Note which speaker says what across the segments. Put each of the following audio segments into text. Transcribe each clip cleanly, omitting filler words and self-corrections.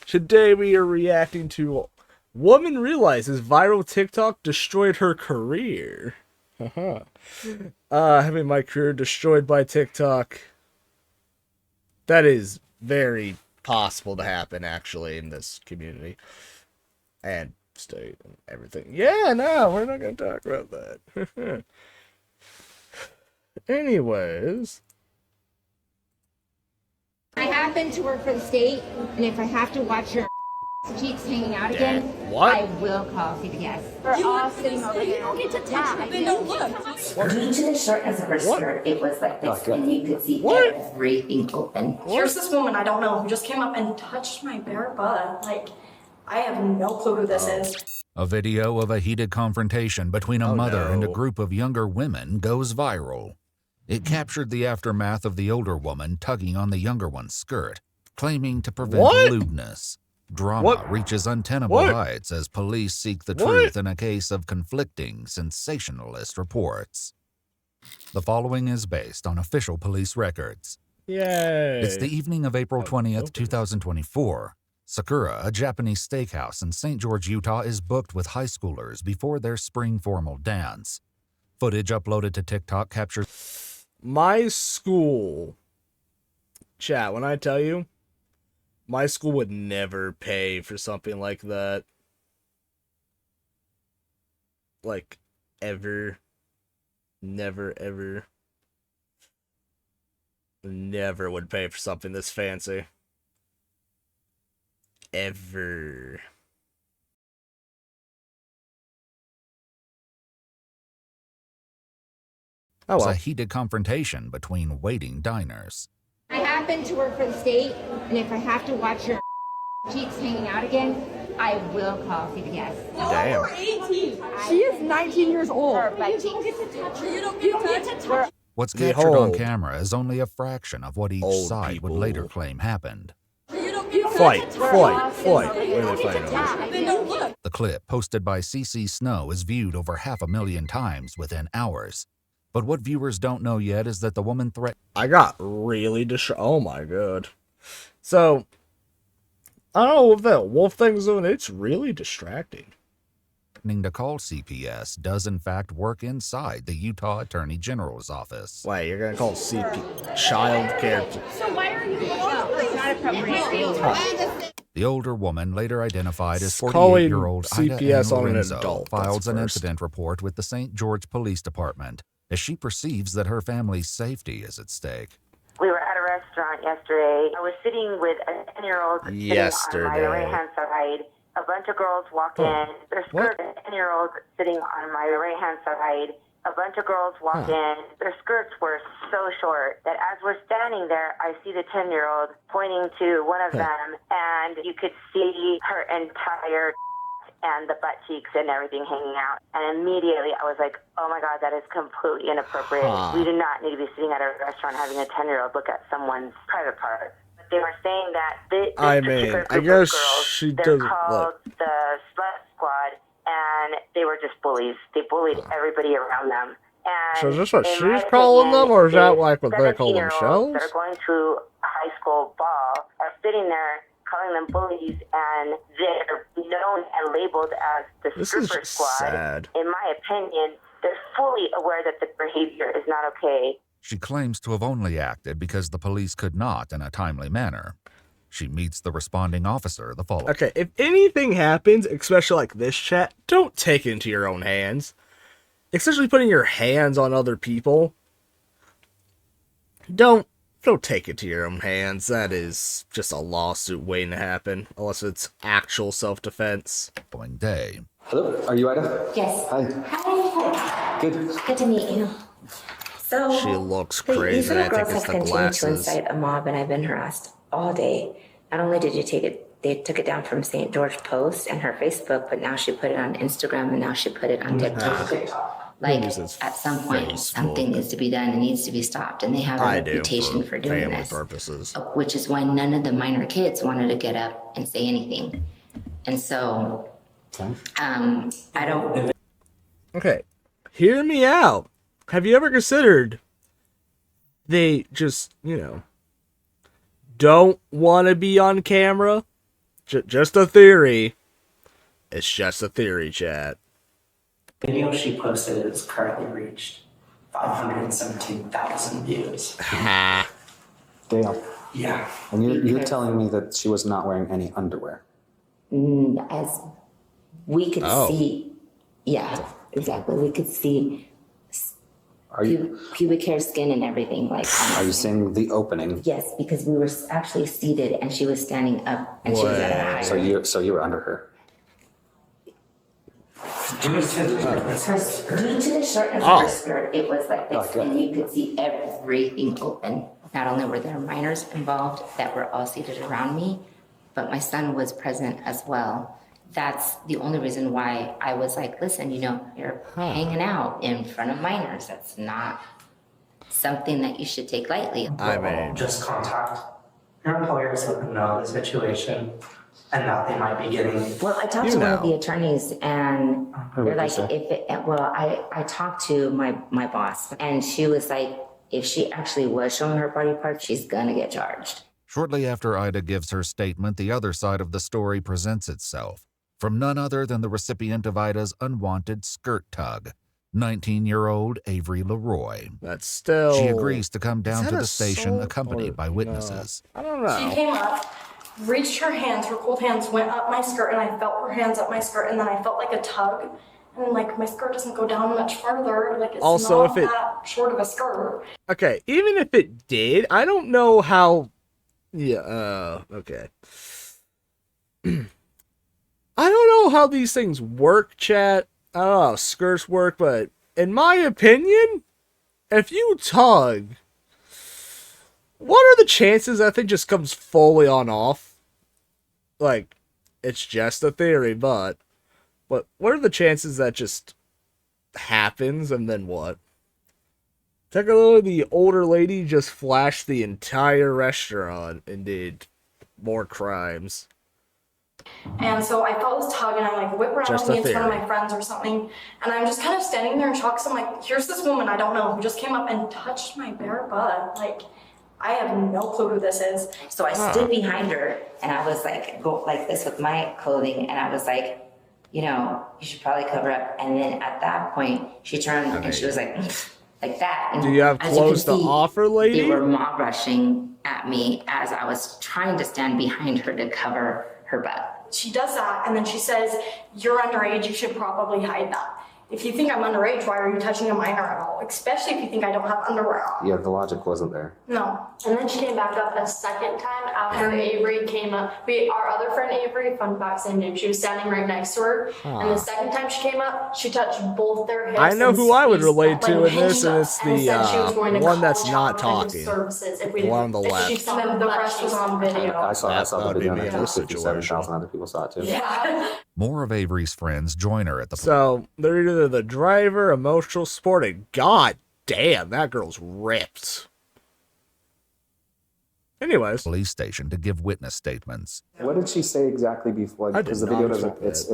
Speaker 1: Today we are reacting to woman realizes viral TikTok destroyed her career. Having my career destroyed by TikTok. That is very possible to happen, actually, in this community. And state and everything. Yeah, no, we're not going to talk about that. Anyways.
Speaker 2: I happen to work for the state, and if I have to watch your cheeks hanging out again,
Speaker 1: what?
Speaker 2: I will call CPS. We're all sitting over here. You don't get to touch me. No, look.
Speaker 3: Due to the shortness of her skirt, it was like this, and you could see everything open.
Speaker 4: Here's this woman I don't know who just came up and touched my bare butt. Like, I have no clue who this is.
Speaker 5: A video of a heated confrontation between a mother and a group of younger women goes viral. It captured the aftermath of the older woman tugging on the younger one's skirt, claiming to prevent lewdness. Drama reaches untenable heights as police seek the truth in a case of conflicting, sensationalist reports. The following is based on official police records.
Speaker 1: Yay.
Speaker 5: It's the evening of April 20th, 2024. Sakura, a Japanese steakhouse in St. George, Utah, is booked with high schoolers before their spring formal dance. Footage uploaded to TikTok captures
Speaker 1: my school, chat, when I tell you, my school would never pay for something like that. Like, ever. Never, ever. Never would pay for something this fancy. Ever.
Speaker 5: It was a heated confrontation between waiting diners.
Speaker 2: I happen to work for the state, and if I have to watch your cheeks hanging out again, I will call CPS.
Speaker 1: Damn.
Speaker 4: You're 18.
Speaker 6: She is 19 years old.
Speaker 2: You don't get to touch her.
Speaker 4: You don't get to touch.
Speaker 5: What's captured on camera is only a fraction of what each side would later claim happened.
Speaker 1: Fight. What are they fighting over?
Speaker 5: The clip, posted by CC Snow, is viewed over 500,000 times within hours. But what viewers don't know yet is that the woman
Speaker 1: I got really oh my god. So, I don't know if that wolf thing's doing, it's really distracting.
Speaker 5: To call CPS does in fact work inside the Utah Attorney General's office.
Speaker 1: Wait, you're gonna call child care?
Speaker 2: So why are you not appropriate?
Speaker 5: The older woman, later identified as
Speaker 1: Calling
Speaker 5: 48-year-old
Speaker 1: CPS
Speaker 5: Ida
Speaker 1: on an
Speaker 5: Lorenzo,
Speaker 1: adult,
Speaker 5: files an
Speaker 1: first.
Speaker 5: incident report with the St. George Police Department, as she perceives that her family's safety is at stake.
Speaker 3: We were at a restaurant yesterday. I was sitting with a 10-year-old sitting on my right-hand side. A bunch of girls walk in. Their skirt, a 10-year-old sitting on my right-hand side. A bunch of girls walk in. Their skirts were so short that as we're standing there, I see the 10-year-old pointing to one of them, and you could see her entire and the butt cheeks and everything hanging out. And immediately I was like, oh my God, that is completely inappropriate. We do not need to be sitting at a restaurant having a 10-year-old look at someone's private parts. But they were saying that this particular group of girls, they're called the Slut Squad, and they were just bullies. They bullied everybody around them. And
Speaker 1: so is this what she's calling them, or is that like what they call themselves?
Speaker 3: That are going to a high school ball are sitting there calling them bullies, and they're known and labeled as the stripper squad.
Speaker 1: Sad.
Speaker 3: In my opinion, they're fully aware that the behavior is not okay.
Speaker 5: She claims to have only acted because the police could not in a timely manner. She meets the responding officer the following.
Speaker 1: Okay, if anything happens, especially like this, chat, don't take it into your own hands. Especially putting your hands on other people. Don't take it to your own hands. That is just a lawsuit waiting to happen, unless it's actual self-defense.
Speaker 5: Following day.
Speaker 7: Hello, are you Ida?
Speaker 3: Yes.
Speaker 7: Hi.
Speaker 3: Hi. Good to meet you. So
Speaker 1: She looks crazy.
Speaker 3: These little
Speaker 1: I think
Speaker 3: girls
Speaker 1: it's
Speaker 3: have
Speaker 1: the
Speaker 3: continued
Speaker 1: glasses.
Speaker 3: to incite a mob, and I've been harassed all day. Not only did you take it, they took it down from St. George Post and her Facebook, but now she put it on Instagram, and now she put it on TikTok. Like, at some point, something needs to be done. It needs to be stopped. And they have a reputation for doing this.
Speaker 1: Purposes.
Speaker 3: Which is why none of the minor kids wanted to get up and say anything. And so, I don't...
Speaker 1: Okay, hear me out. Have you ever considered they just, don't want to be on camera? just a theory. It's just a theory, chat.
Speaker 7: The video she posted has currently reached 517,000 views.
Speaker 1: Ha.
Speaker 8: Damn.
Speaker 7: Yeah.
Speaker 8: And you're telling me that she was not wearing any underwear?
Speaker 2: As we could see, yeah, exactly. We could see pubic hair, skin, and everything. Like,
Speaker 8: Are you saying the opening?
Speaker 2: yes, because we were actually seated and she was standing up and she was at a higher.
Speaker 8: So you were under her.
Speaker 7: Due to the
Speaker 2: Due to the shortness of her skirt, it was like this, and you could see everything open. Not only were there minors involved that were all seated around me, but my son was present as well. That's the only reason why I was like, listen, you're hanging out in front of minors. That's not something that you should take lightly.
Speaker 1: I mean,
Speaker 7: just contact your employers, let them know the situation, and that they might be getting.
Speaker 2: Well, I talked to one of the attorneys, and they're like, I talked to my boss, and she was like, if she actually was showing her body parts, she's gonna get charged.
Speaker 5: Shortly after Ida gives her statement, the other side of the story presents itself from none other than the recipient of Ida's unwanted skirt tug, 19-year-old Avery Leroy.
Speaker 1: That's still...
Speaker 5: She agrees to come down to the
Speaker 1: assault
Speaker 5: station accompanied by witnesses.
Speaker 1: No. I don't know.
Speaker 4: She came up, reached her hands, her cold hands went up my skirt, and I felt her hands up my skirt, and then I felt like a tug. And like my skirt doesn't go down much farther. Like it's
Speaker 1: also,
Speaker 4: not that short of a skirt.
Speaker 1: Okay, even if it did, I don't know how... Yeah, okay. I don't know how these things work, chat. I don't know how skirts work, but in my opinion, if you tug, what are the chances that thing just comes fully on off? Like, it's just a theory, but what are the chances that just happens and then what? Technically, the older lady just flashed the entire restaurant and did more crimes.
Speaker 4: And so I felt this tug, and I'm like, whip around with me, it's one of my friends or something. And I'm just kind of standing there in shock, because I'm like, here's this woman I don't know who just came up and touched my bare butt. Like, I have no clue who this is.
Speaker 2: So I stood behind her, and I was like, go like this with my clothing, and I was like, you should probably cover up. And then at that point, she turned and she was like that. And
Speaker 1: do you have clothes to offer, lady?
Speaker 2: They were mob rushing at me as I was trying to stand behind her to cover her butt.
Speaker 4: She does that, and then she says, you're underage, you should probably hide that. If you think I'm underage, why are you touching a minor at all? Especially if you think I don't have underwear on.
Speaker 8: Yeah, the logic wasn't there.
Speaker 4: No.
Speaker 9: And then she came back up a second time after Avery came up. Our other friend Avery, fun fact, same name, she was standing right next to her. And the second time she came up, she touched both their hips.
Speaker 1: I know who I would relate to in this, and it's the one that's not talking.
Speaker 9: The
Speaker 1: one on the left.
Speaker 9: And then the rest was on video.
Speaker 8: I saw the video, and I think
Speaker 1: situation.
Speaker 8: 57,000 other people saw it too.
Speaker 9: Yeah.
Speaker 5: More of Avery's friends join her at the
Speaker 1: So, they're either the driver, emotional support, and god damn, that girl's ripped. Anyways.
Speaker 5: police station to give witness statements.
Speaker 8: What did she say exactly before? Because the video doesn't, it's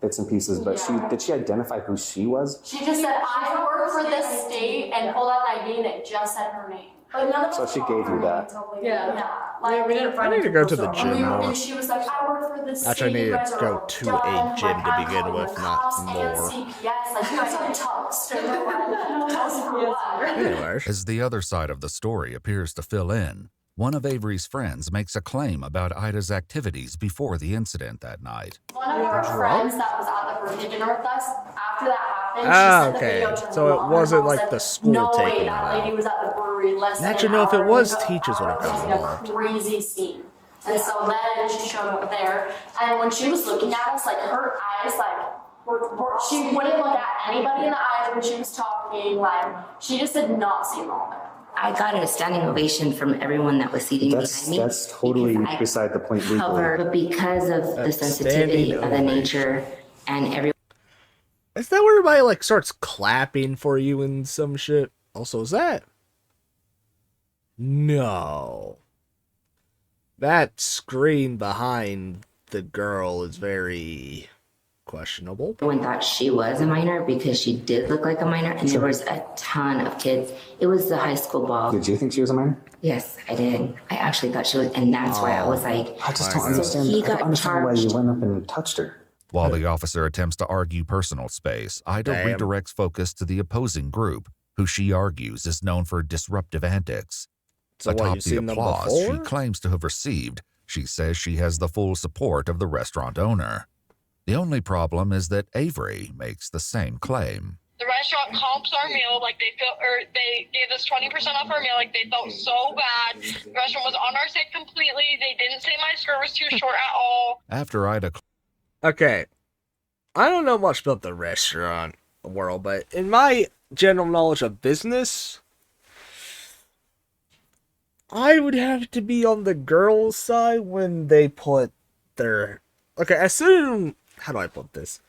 Speaker 8: bits and pieces, but did she identify who she was?
Speaker 9: She just said, I work for this state, and pulled out an ID and it just said her name. But none of
Speaker 8: So
Speaker 9: us
Speaker 8: she
Speaker 9: saw
Speaker 8: gave you
Speaker 9: her
Speaker 8: that.
Speaker 9: name. Yeah. Like,
Speaker 4: we didn't find
Speaker 1: I need to go to the
Speaker 9: And,
Speaker 1: gym more.
Speaker 9: and she was like, I work for this
Speaker 1: Actually, I
Speaker 9: state.
Speaker 1: need
Speaker 9: You
Speaker 1: to
Speaker 9: guys are
Speaker 1: go
Speaker 9: all
Speaker 1: to
Speaker 9: done.
Speaker 1: a gym
Speaker 9: Like,
Speaker 1: to
Speaker 9: I'm
Speaker 1: begin
Speaker 9: calling
Speaker 1: with,
Speaker 9: the
Speaker 1: not
Speaker 9: cops and
Speaker 1: more.
Speaker 9: CPS. Like, you guys are toast. And they're like, toast for what?
Speaker 1: Anyways.
Speaker 5: As the other side of the story appears to fill in, one of Avery's friends makes a claim about Ida's activities before the incident that night.
Speaker 9: One of our friends that was at the birthday dinner with us, after that happened, she sent the
Speaker 1: okay.
Speaker 9: video to her
Speaker 1: So it
Speaker 9: mom.
Speaker 1: wasn't
Speaker 9: Her mom
Speaker 1: like
Speaker 9: said,
Speaker 1: the school
Speaker 9: no way,
Speaker 1: taking
Speaker 9: that
Speaker 1: it
Speaker 9: lady
Speaker 1: out.
Speaker 9: was at the brewery less than
Speaker 1: Imagine
Speaker 9: an
Speaker 1: if it
Speaker 9: hour
Speaker 1: was
Speaker 9: ago.
Speaker 1: teachers would have gotten
Speaker 9: It was
Speaker 1: involved.
Speaker 9: a crazy scene. And so then she showed up there, and when she was looking at us, like her eyes, she wouldn't look at anybody in the eyes when she was talking. Like she just did not seem all there.
Speaker 2: I got a standing ovation from everyone that was seating behind me.
Speaker 8: That's totally
Speaker 2: because I
Speaker 8: beside the point legally.
Speaker 2: covered, but because of the sensitivity of the nature and everyone.
Speaker 1: Is that where everybody like starts clapping for you and some shit? Also, is that? No. That screen behind the girl is very questionable.
Speaker 2: Everyone thought she was a minor because she did look like a minor, and there was a ton of kids. It was the high school ball.
Speaker 8: Did you think she was a minor?
Speaker 2: Yes, I did. I actually thought she was, and that's why I was like,
Speaker 8: I just don't understand.
Speaker 2: he
Speaker 8: I don't
Speaker 2: got
Speaker 8: understand why you
Speaker 2: charged.
Speaker 8: went up and touched her.
Speaker 5: While the officer attempts to argue personal space, Ida redirects focus to the opposing group, who she argues is known for disruptive antics.
Speaker 1: So
Speaker 5: Atop the applause she claims to have received, she says she has the full support of the restaurant owner. The only problem is that Avery makes the same claim.
Speaker 10: The restaurant comps our meal, like they gave us 20% off our meal, like they felt so bad. The restaurant was on our side completely. They didn't say my skirt was too short at all.
Speaker 5: After Ida...
Speaker 1: Okay, I don't know much about the restaurant world, but in my general knowledge of business, I would have to be on the girls' side when they put their... Okay, as soon... How do I put this?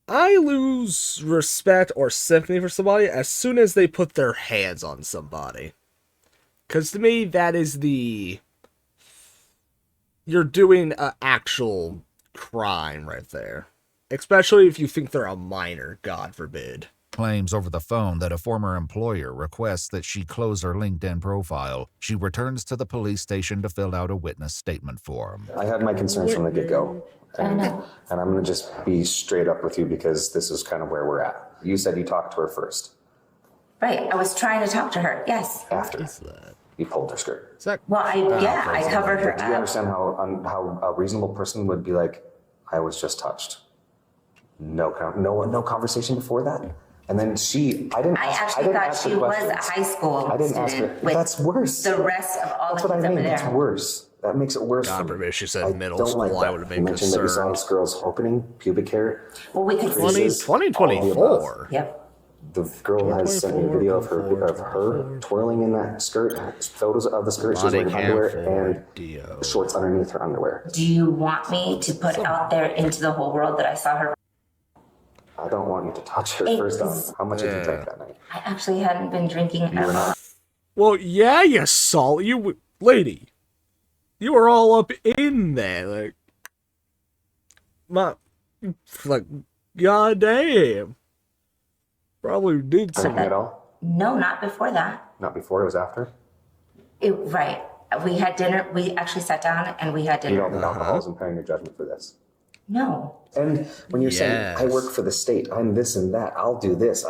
Speaker 1: I lose respect or sympathy for somebody as soon as they put their hands on somebody. Because to me, that is the... You're doing an actual crime right there. Especially if you think they're a minor, God forbid.
Speaker 5: Claims over the phone that a former employer requests that she close her LinkedIn profile. She returns to the police station to fill out a witness statement form.
Speaker 8: I had my concerns from the get-go. And I'm going to just be straight up with you because this is kind of where we're at. You said you talked to her first.
Speaker 2: Right, I was trying to talk to her, yes.
Speaker 8: After you pulled her skirt.
Speaker 2: Well, I covered her
Speaker 8: Do you
Speaker 2: up.
Speaker 8: understand how a reasonable person would be like, I was just touched? No conversation before that? And then
Speaker 2: I actually thought she was a high school
Speaker 8: I didn't ask her.
Speaker 2: student with
Speaker 8: That's worse.
Speaker 2: the rest of all
Speaker 8: That's
Speaker 2: the
Speaker 8: what
Speaker 2: kids
Speaker 8: I mean.
Speaker 2: over
Speaker 8: That's
Speaker 2: there.
Speaker 8: worse. That makes it worse.
Speaker 1: God
Speaker 8: for me.
Speaker 1: forbid she said
Speaker 8: I
Speaker 1: middle
Speaker 8: don't
Speaker 1: school,
Speaker 8: like
Speaker 1: I would have
Speaker 8: that.
Speaker 1: been
Speaker 8: You mentioned that you saw
Speaker 1: concerned.
Speaker 8: this girl's opening, pubic hair.
Speaker 2: Well, we could see.
Speaker 1: 2024.
Speaker 2: Yep.
Speaker 8: The girl has sent me a video of her twirling in that skirt, photos of the skirt. She's
Speaker 1: Body
Speaker 8: wearing
Speaker 1: cam
Speaker 8: underwear and shorts underneath her underwear.
Speaker 2: Do you want me to put out there into the whole world that I saw her?
Speaker 8: I don't want you to touch her first off. How much did you drink that night?
Speaker 2: I actually hadn't been drinking at all.
Speaker 1: Well, yeah, you saw lady. You were all up in there, goddamn. Probably did
Speaker 8: Drinking at all?
Speaker 2: No, not before that.
Speaker 8: Not before, it was after?
Speaker 2: Right. We had dinner. We actually sat down and we had dinner.
Speaker 8: You don't think alcohol is impairing your judgment for this?
Speaker 2: No.
Speaker 8: And when you're saying, I work for the state, I'm this and that, I'll do this,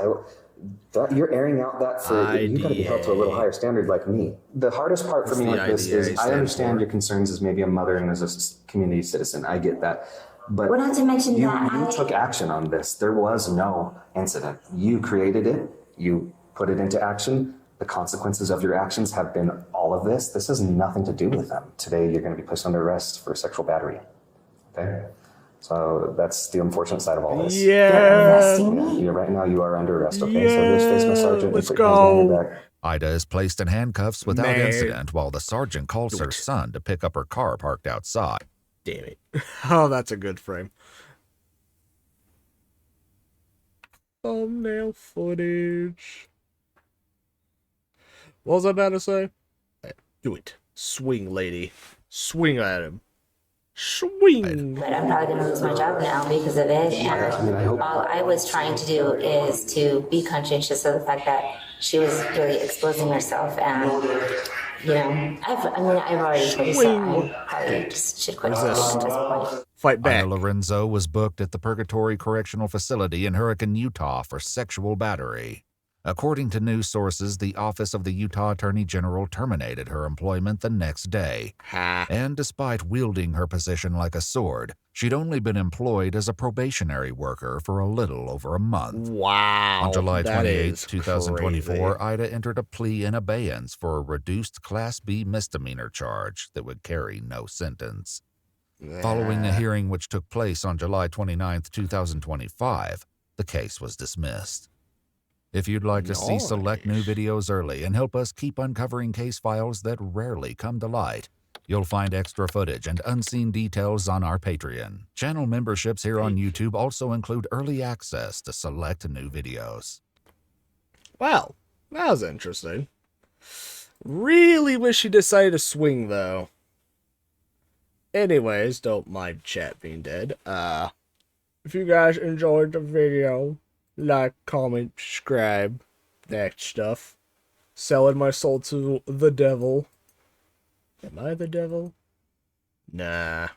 Speaker 8: you're airing out that for, you gotta be held to a little higher standard like me. The hardest part for me with this is, I understand your concerns as maybe a mother and as a community citizen, I get that. But
Speaker 2: well, not to mention
Speaker 8: you
Speaker 2: that
Speaker 8: took action on this. There was no incident. You created it, you put it into action. The consequences of your actions have been all of this. This has nothing to do with them. Today, you're gonna be placed under arrest for sexual battery, okay? So that's the unfortunate side of all this.
Speaker 1: Yeah.
Speaker 8: Right now you are under arrest, okay? So here's face my sergeant.
Speaker 1: Let's go.
Speaker 5: Ida is placed in handcuffs without
Speaker 1: Man.
Speaker 5: incident while the sergeant calls her son to pick up her car parked outside.
Speaker 1: Damn it. Oh, that's a good frame. Thumbnail footage. What was I about to say? Do it. Swing, lady. Swing at him. Swing!
Speaker 2: But I'm probably going to lose my job now because of it. And all I was trying to do is to be conscientious of the fact that she was really exposing herself. And, you know, I've already told you so. I probably just should quit at this point.
Speaker 1: Fight back.
Speaker 5: Ida Lorenzo was booked at the Purgatory Correctional Facility in Hurricane, Utah for sexual battery. According to news sources, the Office of the Utah Attorney General terminated her employment the next day. And despite wielding her position like a sword, she'd only been employed as a probationary worker for a little over a month.
Speaker 1: Wow.
Speaker 5: On July 28, 2024,
Speaker 1: crazy.
Speaker 5: Ida entered a plea in abeyance for a reduced Class B misdemeanor charge that would carry no sentence. Following a hearing which took place on July 29, 2025, the case was dismissed. If you'd like to see select new videos early and help us keep uncovering case files that rarely come to light, you'll find extra footage and unseen details on our Patreon. Channel memberships here on YouTube also include early access to select new videos.
Speaker 1: Wow, that was interesting. Really wish he decided to swing, though. Anyways, don't mind chat being dead. If you guys enjoyed the video, like, comment, subscribe, that stuff. Selling my soul to the devil. Am I the devil? Nah.